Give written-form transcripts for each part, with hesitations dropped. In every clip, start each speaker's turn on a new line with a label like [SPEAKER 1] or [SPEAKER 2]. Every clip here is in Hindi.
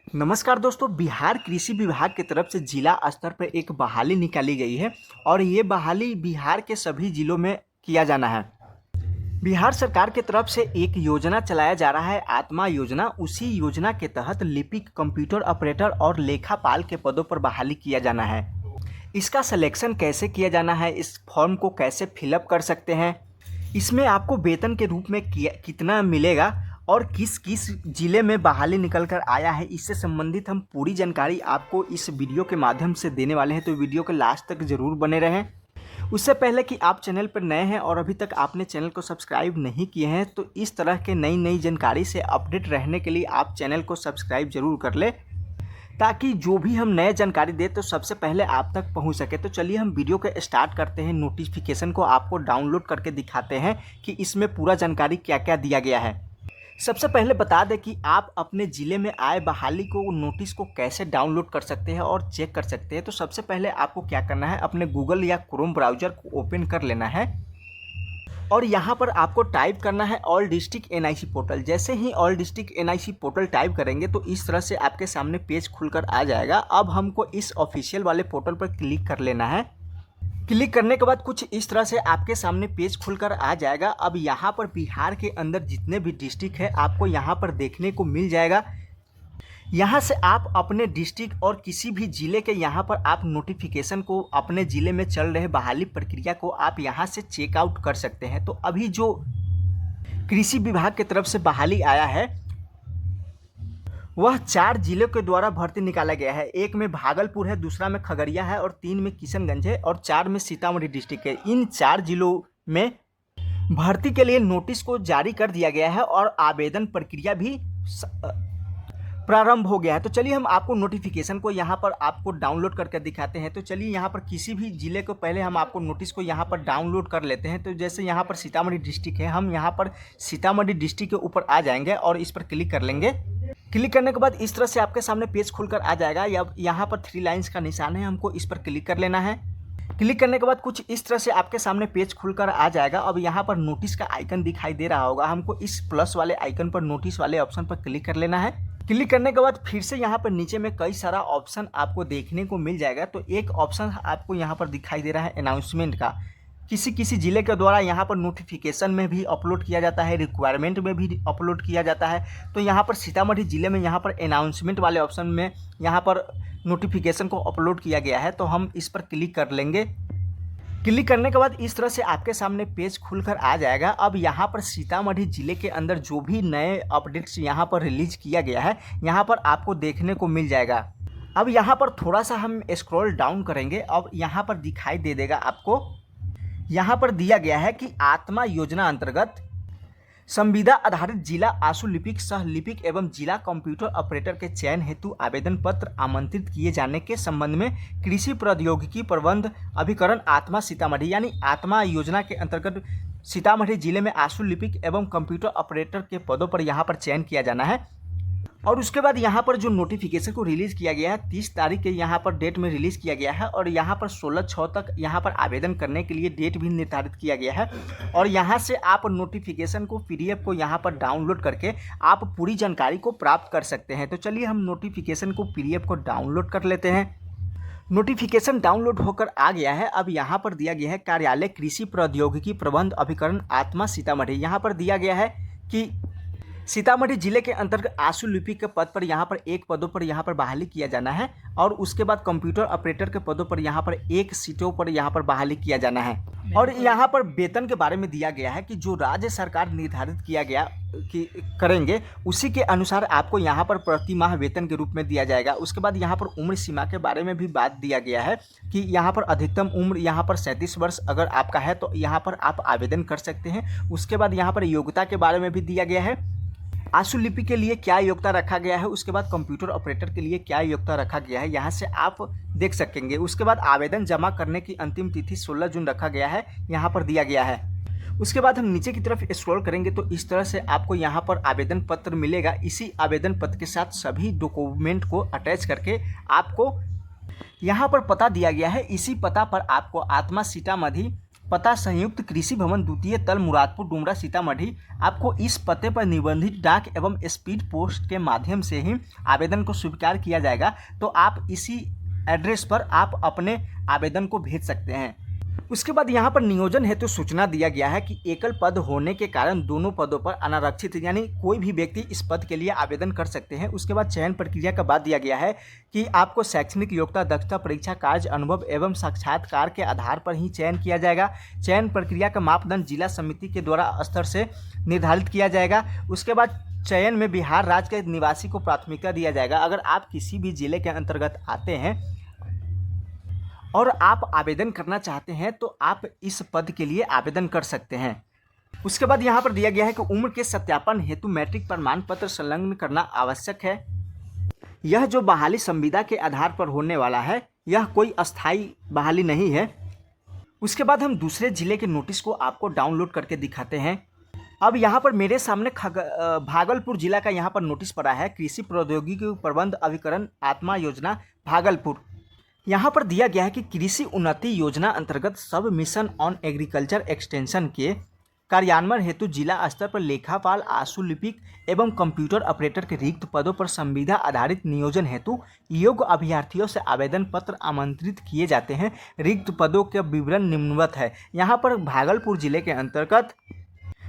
[SPEAKER 1] नमस्कार दोस्तों, बिहार कृषि विभाग की तरफ से जिला स्तर पर एक बहाली निकाली गई है और ये बहाली बिहार के सभी जिलों में किया जाना है। बिहार सरकार की तरफ से एक योजना चलाया जा रहा है, आत्मा योजना। उसी योजना के तहत लिपिक, कंप्यूटर ऑपरेटर और लेखापाल के पदों पर बहाली किया जाना है। इसका सिलेक्शन कैसे किया जाना है, इस फॉर्म को कैसे फिलअप कर सकते हैं, इसमें आपको वेतन के रूप में कितना मिलेगा और किस किस जिले में बहाली निकल कर आया है, इससे संबंधित हम पूरी जानकारी आपको इस वीडियो के माध्यम से देने वाले हैं। तो वीडियो के लास्ट तक ज़रूर बने रहें। उससे पहले कि आप चैनल पर नए हैं और अभी तक आपने चैनल को सब्सक्राइब नहीं किए हैं, तो इस तरह के नई जानकारी से अपडेट रहने के लिए आप चैनल को सब्सक्राइब जरूर कर लें, ताकि जो भी हम नए जानकारी दें तो सबसे पहले आप तक पहुंच सके। तो चलिए हम वीडियो के स्टार्ट करते हैं। नोटिफिकेशन को आपको डाउनलोड करके दिखाते हैं कि इसमें पूरा जानकारी क्या क्या दिया गया है। सबसे पहले बता दें कि आप अपने ज़िले में आए बहाली को नोटिस को कैसे डाउनलोड कर सकते हैं और चेक कर सकते हैं। तो सबसे पहले आपको क्या करना है, अपने गूगल या क्रोम ब्राउज़र को ओपन कर लेना है और यहाँ पर आपको टाइप करना है ऑल डिस्ट्रिक्ट एनआईसी पोर्टल। जैसे ही all district NIC portal type करेंगे तो इस तरह से आपके सामने पेज खुलकर आ जाएगा। अब हमको इस ऑफिशियल वाले पोर्टल पर क्लिक कर लेना है। क्लिक करने के बाद कुछ इस तरह से आपके सामने पेज खुलकर आ जाएगा। अब यहाँ पर बिहार के अंदर जितने भी डिस्ट्रिक्ट है आपको यहाँ पर देखने को मिल जाएगा। यहाँ से आप अपने डिस्ट्रिक्ट और किसी भी ज़िले के यहाँ पर आप नोटिफिकेशन को, अपने ज़िले में चल रहे बहाली प्रक्रिया को आप यहाँ से चेकआउट कर सकते हैं। तो अभी जो कृषि विभाग की तरफ से बहाली आया है वह 4 जिलों के द्वारा भर्ती निकाला गया है। एक में भागलपुर है, दूसरा में खगड़िया है और 3 में किशनगंज है और 4 में सीतामढ़ी डिस्ट्रिक्ट है। इन 4 जिलों में भर्ती के लिए नोटिस को जारी कर दिया गया है और आवेदन प्रक्रिया भी प्रारंभ हो गया है। तो चलिए हम आपको नोटिफिकेशन को यहाँ पर आपको डाउनलोड करके दिखाते हैं। तो चलिए यहाँ पर किसी भी ज़िले को पहले हम आपको नोटिस को यहाँ पर डाउनलोड कर लेते हैं। तो जैसे यहाँ पर सीतामढ़ी डिस्ट्रिक्ट है, हम यहाँ पर सीतामढ़ी डिस्ट्रिक्ट के ऊपर आ जाएंगे और इस पर क्लिक कर लेंगे। क्लिक करने के बाद इस तरह से आपके सामने पेज खुलकर आ जाएगा। या यहाँ पर 3 लाइन्स का निशान है, हमको इस पर क्लिक कर लेना है। क्लिक करने के बाद कुछ इस तरह से आपके सामने पेज खुलकर आ जाएगा। अब यहाँ पर नोटिस का आइकन दिखाई दे रहा होगा, हमको इस प्लस वाले आइकन पर, नोटिस वाले ऑप्शन पर क्लिक कर लेना है। क्लिक करने के बाद फिर से यहाँ पर नीचे में कई सारा ऑप्शन आपको देखने को मिल जाएगा। तो एक ऑप्शन आपको यहाँ पर दिखाई दे रहा है अनाउंसमेंट का। किसी ज़िले के द्वारा यहाँ पर नोटिफिकेशन में भी अपलोड किया जाता है, रिक्वायरमेंट में भी अपलोड किया जाता है। तो यहाँ पर सीतामढ़ी ज़िले में यहाँ पर अनाउंसमेंट वाले ऑप्शन में यहाँ पर नोटिफिकेशन को अपलोड किया गया है। तो हम इस पर क्लिक कर लेंगे। क्लिक करने के बाद इस तरह से आपके सामने पेज खुलकर आ जाएगा। अब यहाँ पर सीतामढ़ी ज़िले के अंदर जो भी नए अपडेट्स यहाँ पर रिलीज किया गया है यहाँ पर आपको देखने को मिल जाएगा। अब यहाँ पर थोड़ा सा हम स्क्रॉल डाउन करेंगे। अब यहाँ पर दिखाई दे देगा आपको, यहाँ पर दिया गया है कि आत्मा योजना अंतर्गत संविदा आधारित जिला आशु लिपिक, सह लिपिक एवं जिला कंप्यूटर ऑपरेटर के चयन हेतु आवेदन पत्र आमंत्रित किए जाने के संबंध में कृषि प्रौद्योगिकी प्रबंध अभिकरण आत्मा सीतामढ़ी, यानी आत्मा योजना के अंतर्गत सीतामढ़ी जिले में आशु लिपिक एवं कंप्यूटर ऑपरेटर के पदों पर यहाँ पर चयन किया जाना है। और उसके बाद यहाँ पर जो नोटिफिकेशन को रिलीज़ किया गया है 30 तारीख के यहाँ पर डेट में रिलीज़ किया गया है और यहाँ पर 16/6 तक यहाँ पर आवेदन करने के लिए डेट भी निर्धारित किया गया है। और यहाँ से आप नोटिफिकेशन को, PDF को यहाँ पर डाउनलोड करके आप पूरी जानकारी को प्राप्त कर सकते हैं। तो चलिए हम नोटिफिकेशन को, PDF को डाउनलोड कर लेते हैं। नोटिफिकेशन डाउनलोड होकर आ गया है। अब यहाँ पर दिया गया है कार्यालय कृषि प्रौद्योगिकी प्रबंध अभिकरण आत्मा सीतामढ़ी। यहाँ पर दिया गया है कि सीतामढ़ी जिले के अंतर्गत आशु लिपिक के पद पर यहाँ पर 1 पदों पर यहाँ पर बहाली किया जाना है और उसके बाद कंप्यूटर ऑपरेटर के पदों पर यहाँ पर 1 सीटों पर यहाँ पर बहाली किया जाना है। और यहाँ पर वेतन के बारे में दिया गया है कि जो राज्य सरकार निर्धारित किया गया कि करेंगे उसी के अनुसार आपको यहाँ पर प्रति माह वेतन के रूप में दिया जाएगा। उसके बाद यहाँ पर उम्र सीमा के बारे में भी बात दिया गया है कि यहाँ पर अधिकतम उम्र यहाँ पर 37 वर्ष अगर आपका है तो यहाँ पर आप आवेदन कर सकते हैं। उसके बाद यहाँ पर योग्यता के बारे में भी दिया गया है, आशु लिपि के लिए क्या योग्यता रखा गया है, उसके बाद कंप्यूटर ऑपरेटर के लिए क्या योग्यता रखा गया है, यहाँ से आप देख सकेंगे। उसके बाद आवेदन जमा करने की अंतिम तिथि 16 जून रखा गया है, यहाँ पर दिया गया है। उसके बाद हम नीचे की तरफ स्क्रॉल करेंगे तो इस तरह से आपको यहाँ पर आवेदन पत्र मिलेगा। इसी आवेदन पत्र के साथ सभी डॉक्यूमेंट को अटैच करके आपको यहाँ पर पता दिया गया है। इसी पता पर आपको आत्मा सीतामढ़ी पता संयुक्त कृषि भवन, द्वितीय तल, मुरादपुर, डुमरा, सीतामढ़ी। आपको इस पते पर निबंधित डाक एवं स्पीड पोस्ट के माध्यम से ही आवेदन को स्वीकार किया जाएगा। तो आप इसी एड्रेस पर आप अपने आवेदन को भेज सकते हैं। उसके बाद यहाँ पर नियोजन हेतु सूचना दिया गया है कि एकल पद होने के कारण दोनों पदों पर अनारक्षित यानी कोई भी व्यक्ति इस पद के लिए आवेदन कर सकते हैं। उसके बाद चयन प्रक्रिया का बाद दिया गया है कि आपको शैक्षणिक योग्यता, दक्षता, परीक्षा, कार्य अनुभव एवं साक्षात्कार के आधार पर ही चयन किया जाएगा। चयन प्रक्रिया का मापदंड जिला समिति के द्वारा स्तर से निर्धारित किया जाएगा। उसके बाद चयन में बिहार राज्य के निवासी को प्राथमिकता दिया जाएगा। अगर आप किसी भी जिले के अंतर्गत आते हैं और आप आवेदन करना चाहते हैं तो आप इस पद के लिए आवेदन कर सकते हैं। उसके बाद यहाँ पर दिया गया है कि उम्र के सत्यापन हेतु मैट्रिक प्रमाण पत्र संलग्न करना आवश्यक है। यह जो बहाली संविदा के आधार पर होने वाला है, यह कोई अस्थायी बहाली नहीं है। उसके बाद हम दूसरे जिले के नोटिस को आपको डाउनलोड करके दिखाते हैं। अब यहाँ पर मेरे सामने भागलपुर जिला का यहाँ पर नोटिस पड़ा है, कृषि प्रौद्योगिकी प्रबंध अभिकरण आत्मा योजना भागलपुर। यहाँ पर दिया गया है कि कृषि उन्नति योजना अंतर्गत सब मिशन ऑन एग्रीकल्चर एक्सटेंशन के कार्यान्वयन हेतु जिला स्तर पर लेखापाल, आशुलिपिक एवं कंप्यूटर ऑपरेटर के रिक्त पदों पर संविदा आधारित नियोजन हेतु योग्य अभ्यर्थियों से आवेदन पत्र आमंत्रित किए जाते हैं। रिक्त पदों का विवरण निम्नवत है। यहाँ पर भागलपुर जिले के अंतर्गत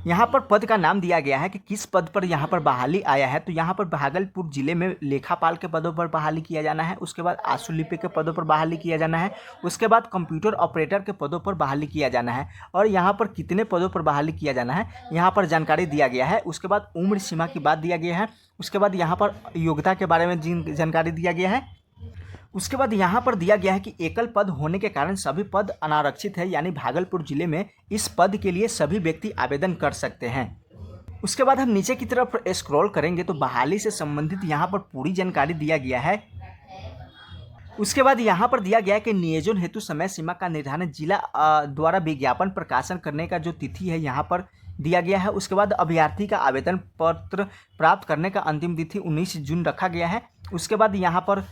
[SPEAKER 1] यहाँ पर पद का नाम दिया गया है कि किस पद पर यहाँ पर बहाली आया है। तो यहाँ पर भागलपुर जिले में लेखापाल के पदों पर बहाली किया जाना है। उसके बाद आशुलिपिक के पदों पर बहाली किया जाना है। उसके बाद कंप्यूटर ऑपरेटर के पदों पर बहाली किया जाना है। और यहाँ पर कितने पदों पर बहाली किया जाना है यहाँ पर जानकारी दिया गया है। उसके बाद उम्र सीमा की बात दिया गया है। उसके बाद यहाँ पर योग्यता के बारे में जानकारी दिया गया है। उसके बाद यहाँ पर दिया गया है कि एकल पद होने के कारण सभी पद अनारक्षित है, यानी भागलपुर जिले में इस पद के लिए सभी व्यक्ति आवेदन कर सकते हैं। उसके बाद हम नीचे की तरफ स्क्रॉल करेंगे तो बहाली से संबंधित यहाँ पर पूरी जानकारी दिया गया है। उसके बाद यहाँ पर दिया गया है कि नियोजन हेतु समय सीमा का निर्धारण जिला द्वारा विज्ञापन प्रकाशन करने का जो तिथि है यहाँ पर दिया गया है। उसके बाद अभ्यर्थी का आवेदन पत्र प्राप्त करने का अंतिम तिथि 19 जून रखा गया है। उसके बाद यहाँ पर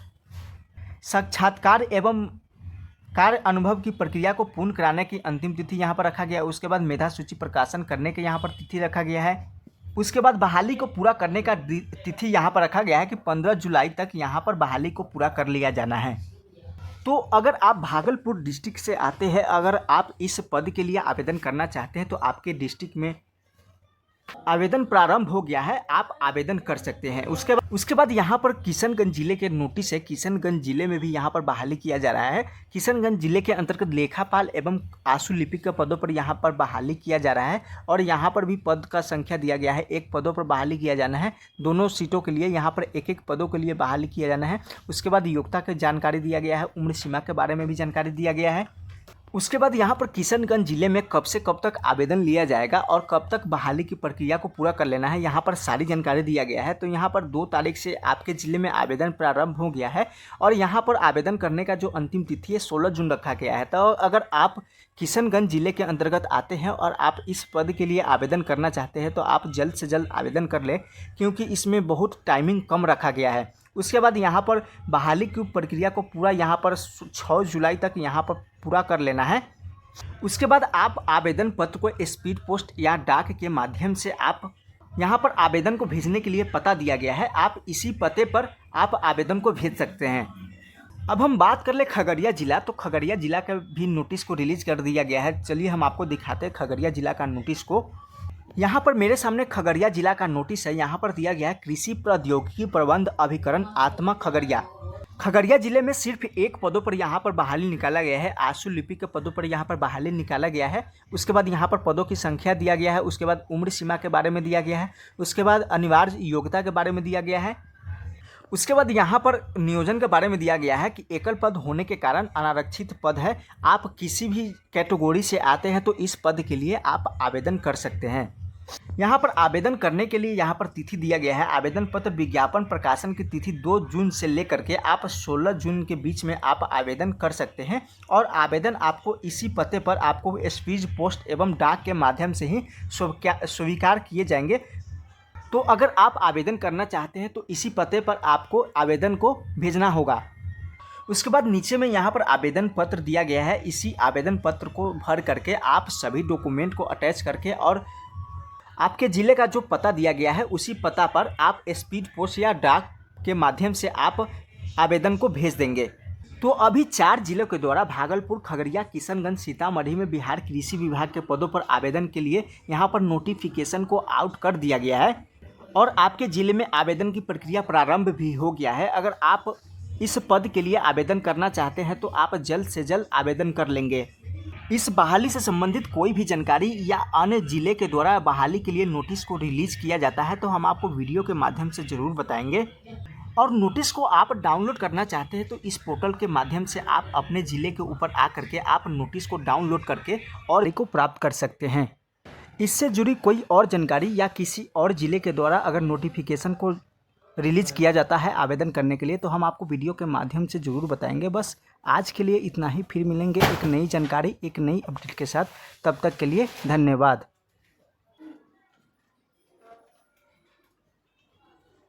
[SPEAKER 1] साक्षात्कार एवं कार्य अनुभव की प्रक्रिया को पूर्ण कराने की अंतिम तिथि यहाँ पर रखा गया है। उसके बाद मेधा सूची प्रकाशन करने के यहाँ पर तिथि रखा गया है। उसके बाद बहाली को पूरा करने का तिथि यहाँ पर रखा गया है कि 15 जुलाई तक यहाँ पर बहाली को पूरा कर लिया जाना है। तो अगर आप भागलपुर डिस्ट्रिक्ट से आते हैं, अगर आप इस पद के लिए आवेदन करना चाहते हैं तो आपके डिस्ट्रिक्ट में आवेदन प्रारंभ हो गया है, आप आवेदन कर सकते हैं। उसके बाद यहाँ पर किशनगंज जिले के नोटिस है। किशनगंज जिले में भी यहाँ पर बहाली किया जा रहा है। किशनगंज जिले के अंतर्गत लेखापाल एवं आशुलिपिक के पदों पर यहाँ पर बहाली किया जा रहा है और यहाँ पर भी पद का संख्या दिया गया है। 1 पदों पर बहाली किया जाना है। दोनों सीटों के लिए यहाँ पर 1-1 पदों के लिए बहाली किया जाना है। उसके बाद योग्यता की जानकारी दिया गया है। उम्र सीमा के बारे में भी जानकारी दिया गया है। उसके बाद यहाँ पर किशनगंज जिले में कब से कब तक आवेदन लिया जाएगा और कब तक बहाली की प्रक्रिया को पूरा कर लेना है, यहाँ पर सारी जानकारी दिया गया है। तो यहाँ पर 2 तारीख से आपके ज़िले में आवेदन प्रारंभ हो गया है और यहाँ पर आवेदन करने का जो अंतिम तिथि है 16 जून रखा गया है। तो अगर आप किशनगंज जिले के अंतर्गत आते हैं और आप इस पद के लिए आवेदन करना चाहते हैं तो आप जल्द से जल्द आवेदन कर लें, क्योंकि इसमें बहुत टाइमिंग कम रखा गया है। उसके बाद यहाँ पर बहाली की प्रक्रिया को पूरा यहाँ पर 6 जुलाई तक यहाँ पर पूरा कर लेना है। उसके बाद आप आवेदन पत्र को स्पीड पोस्ट या डाक के माध्यम से आप यहाँ पर आवेदन को भेजने के लिए पता दिया गया है, आप इसी पते पर आप आवेदन को भेज सकते हैं। अब हम बात कर ले खगड़िया जिला। तो खगड़िया जिला का भी नोटिस को रिलीज कर दिया गया है। चलिए हम आपको दिखाते हैं खगड़िया जिला का नोटिस को। यहाँ पर मेरे सामने खगड़िया जिला का नोटिस है। यहाँ पर दिया गया है कृषि प्रौद्योगिकी प्रबंध अभिकरण आत्मा खगड़िया। खगड़िया जिले में सिर्फ 1 पदों पर यहाँ पर बहाली निकाला गया है। आशुलिपिक के पदों पर यहाँ पर बहाली निकाला गया है। उसके बाद यहाँ पर पदों की संख्या दिया गया है। उसके बाद उम्र सीमा के बारे में दिया गया है। उसके बाद अनिवार्य योग्यता के बारे में दिया गया है। उसके बाद यहाँ पर नियोजन के बारे में दिया गया है कि एकल पद होने के कारण अनारक्षित पद है। आप किसी भी कैटेगरी से आते हैं तो इस पद के लिए आप आवेदन कर सकते हैं। यहाँ पर आवेदन करने के लिए यहाँ पर तिथि दिया गया है। आवेदन पत्र विज्ञापन प्रकाशन की तिथि 2 जून से लेकर के आप 16 जून के बीच में आप आवेदन कर सकते हैं और आवेदन आपको इसी पते पर आपको स्पीड पोस्ट एवं डाक के माध्यम से ही स्वीकार किए जाएंगे। तो अगर आप आवेदन करना चाहते हैं तो इसी पते पर आपको आवेदन को भेजना होगा। उसके बाद नीचे में यहाँ पर आवेदन पत्र दिया गया है। इसी आवेदन पत्र को भर करके आप सभी डॉक्यूमेंट को अटैच करके और आपके ज़िले का जो पता दिया गया है उसी पता पर आप स्पीड पोस्ट या डाक के माध्यम से आप आवेदन को भेज देंगे। तो अभी 4 जिलों के द्वारा भागलपुर, खगड़िया, किशनगंज, सीतामढ़ी में बिहार कृषि विभाग के पदों पर आवेदन के लिए यहाँ पर नोटिफिकेशन को आउट कर दिया गया है और आपके ज़िले में आवेदन की प्रक्रिया प्रारंभ भी हो गया है। अगर आप इस पद के लिए आवेदन करना चाहते हैं तो आप जल्द से जल्द आवेदन कर लेंगे। इस बहाली से संबंधित कोई भी जानकारी या अन्य जिले के द्वारा बहाली के लिए नोटिस को रिलीज़ किया जाता है तो हम आपको वीडियो के माध्यम से ज़रूर बताएंगे। और नोटिस को आप डाउनलोड करना चाहते हैं तो इस पोर्टल के माध्यम से आप अपने ज़िले के ऊपर आ करके आप नोटिस को डाउनलोड करके और को प्राप्त कर सकते हैं। इससे जुड़ी कोई और जानकारी या किसी और ज़िले के द्वारा अगर नोटिफिकेशन को रिलीज़ किया जाता है आवेदन करने के लिए तो हम आपको वीडियो के माध्यम से ज़रूर बताएंगे। बस आज के लिए इतना ही, फिर मिलेंगे एक नई जानकारी, एक नई अपडेट के साथ। तब तक के लिए धन्यवाद।